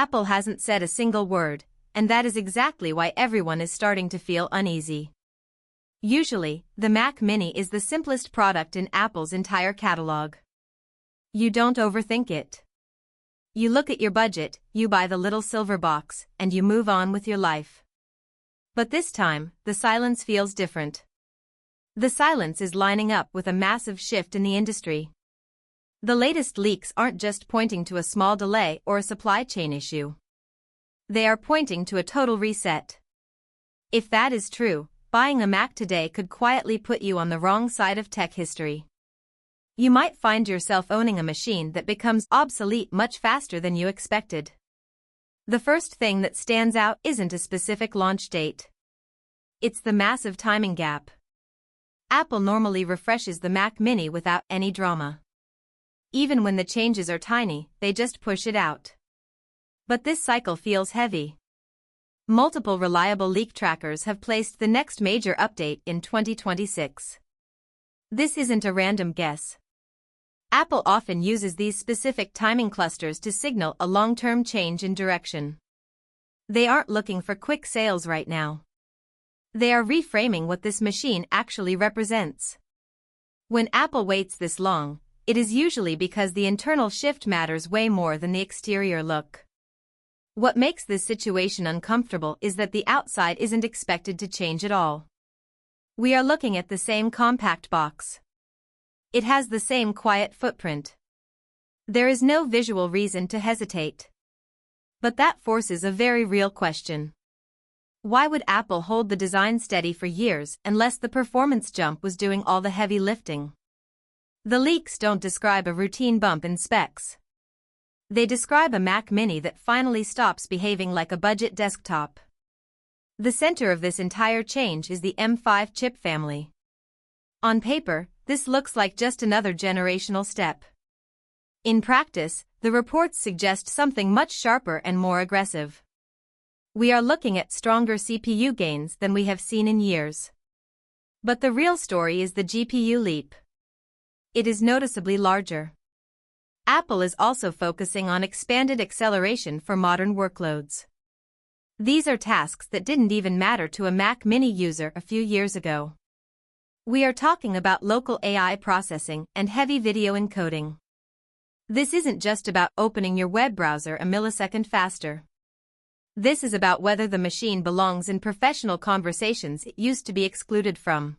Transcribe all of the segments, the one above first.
Apple hasn't said a single word, and that is exactly why everyone is starting to feel uneasy. Usually, the Mac Mini is the simplest product in Apple's entire catalog. You don't overthink it. You look at your budget, you buy the little silver box, and you move on with your life. But this time, the silence feels different. The silence is lining up with a massive shift in the industry. The latest leaks aren't just pointing to a small delay or a supply chain issue. They are pointing to a total reset. If that is true, buying a Mac today could quietly put you on the wrong side of tech history. You might find yourself owning a machine that becomes obsolete much faster than you expected. The first thing that stands out isn't a specific launch date. It's the massive timing gap. Apple normally refreshes the Mac Mini without any drama. Even when the changes are tiny, they just push it out. But this cycle feels heavy. Multiple reliable leak trackers have placed the next major update in 2026. This isn't a random guess. Apple often uses these specific timing clusters to signal a long-term change in direction. They aren't looking for quick sales right now. They are reframing what this machine actually represents. When Apple waits this long, it is usually because the internal shift matters way more than the exterior look. What makes this situation uncomfortable is that the outside isn't expected to change at all. We are looking at the same compact box. It has the same quiet footprint. There is no visual reason to hesitate. But that forces a very real question. Why would Apple hold the design steady for years unless the performance jump was doing all the heavy lifting? The leaks don't describe a routine bump in specs. They describe a Mac Mini that finally stops behaving like a budget desktop. The center of this entire change is the M5 chip family. On paper, this looks like just another generational step. In practice, the reports suggest something much sharper and more aggressive. We are looking at stronger CPU gains than we have seen in years. But the real story is the GPU leap. It is noticeably larger. Apple is also focusing on expanded acceleration for modern workloads. These are tasks that didn't even matter to a Mac Mini user a few years ago. We are talking about local AI processing and heavy video encoding. This isn't just about opening your web browser a millisecond faster. This is about whether the machine belongs in professional conversations it used to be excluded from.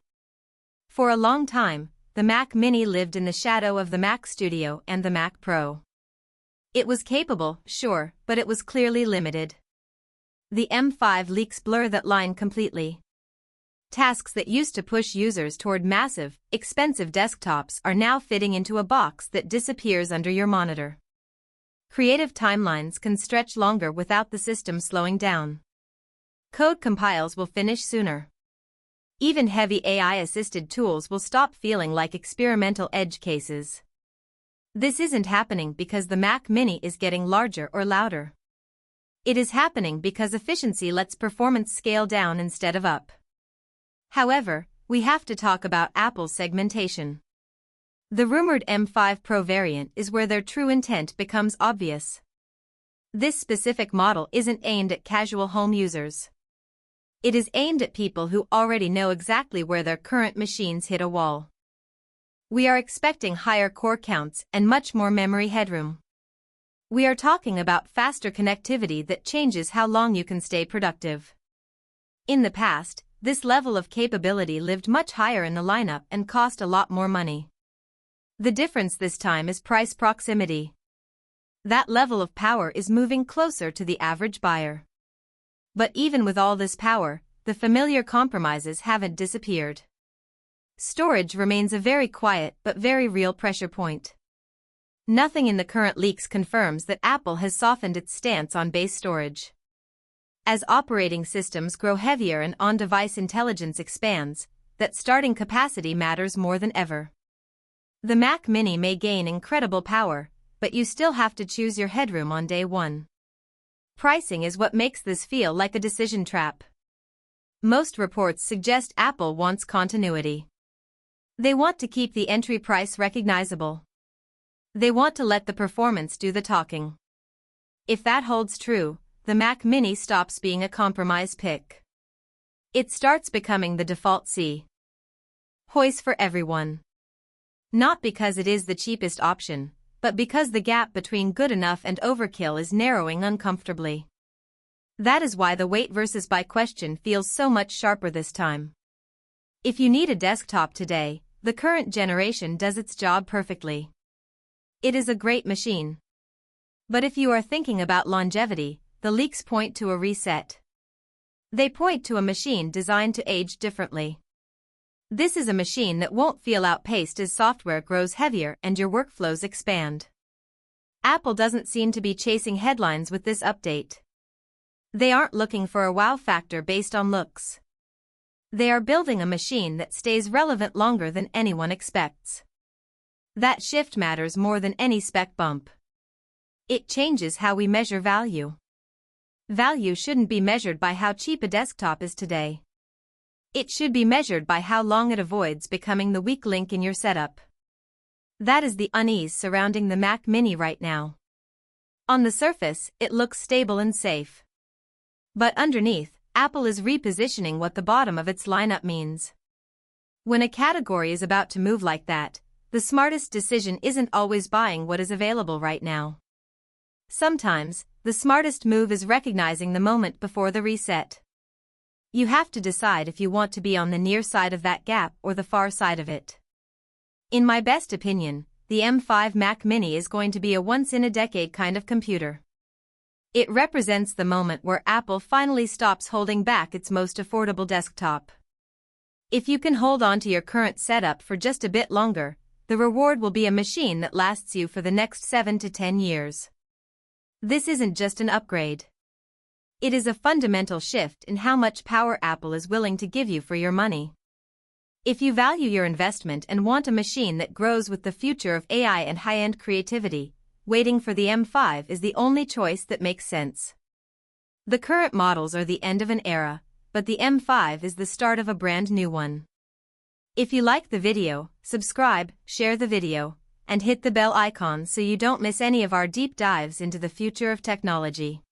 For a long time, the Mac Mini lived in the shadow of the Mac Studio and the Mac Pro. It was capable, sure, but it was clearly limited. The M5 leaks blur that line completely. Tasks that used to push users toward massive, expensive desktops are now fitting into a box that disappears under your monitor. Creative timelines can stretch longer without the system slowing down. Code compiles will finish sooner. Even heavy AI-assisted tools will stop feeling like experimental edge cases. This isn't happening because the Mac Mini is getting larger or louder. It is happening because efficiency lets performance scale down instead of up. However, we have to talk about Apple's segmentation. The rumored M5 Pro variant is where their true intent becomes obvious. This specific model isn't aimed at casual home users. It is aimed at people who already know exactly where their current machines hit a wall. We are expecting higher core counts and much more memory headroom. We are talking about faster connectivity that changes how long you can stay productive. In the past, this level of capability lived much higher in the lineup and cost a lot more money. The difference this time is price proximity. That level of power is moving closer to the average buyer. But even with all this power, the familiar compromises haven't disappeared. Storage remains a very quiet but very real pressure point. Nothing in the current leaks confirms that Apple has softened its stance on base storage. As operating systems grow heavier and on-device intelligence expands, that starting capacity matters more than ever. The Mac Mini may gain incredible power, but you still have to choose your headroom on day one. Pricing is what makes this feel like a decision trap. Most reports suggest Apple wants continuity. They want to keep the entry price recognizable. They want to let the performance do the talking. If that holds true, the Mac Mini stops being a compromise pick. It starts becoming the default choice for everyone. Not because it is the cheapest option, but because the gap between good enough and overkill is narrowing uncomfortably. That is why the wait versus buy question feels so much sharper this time. If you need a desktop today, the current generation does its job perfectly. It is a great machine. But if you are thinking about longevity, the leaks point to a reset. They point to a machine designed to age differently. This is a machine that won't feel outpaced as software grows heavier and your workflows expand. Apple doesn't seem to be chasing headlines with this update. They aren't looking for a wow factor based on looks. They are building a machine that stays relevant longer than anyone expects. That shift matters more than any spec bump. It changes how we measure value. Value shouldn't be measured by how cheap a desktop is today. It should be measured by how long it avoids becoming the weak link in your setup. That is the unease surrounding the Mac Mini right now. On the surface, it looks stable and safe. But underneath, Apple is repositioning what the bottom of its lineup means. When a category is about to move like that, the smartest decision isn't always buying what is available right now. Sometimes, the smartest move is recognizing the moment before the reset. You have to decide if you want to be on the near side of that gap or the far side of it. In my best opinion, the M5 Mac Mini is going to be a once-in-a-decade kind of computer. It represents the moment where Apple finally stops holding back its most affordable desktop. If you can hold on to your current setup for just a bit longer, the reward will be a machine that lasts you for the next 7 to 10 years. This isn't just an upgrade. It is a fundamental shift in how much power Apple is willing to give you for your money. If you value your investment and want a machine that grows with the future of AI and high-end creativity, waiting for the M5 is the only choice that makes sense. The current models are the end of an era, but the M5 is the start of a brand new one. If you like the video, subscribe, share the video, and hit the bell icon so you don't miss any of our deep dives into the future of technology.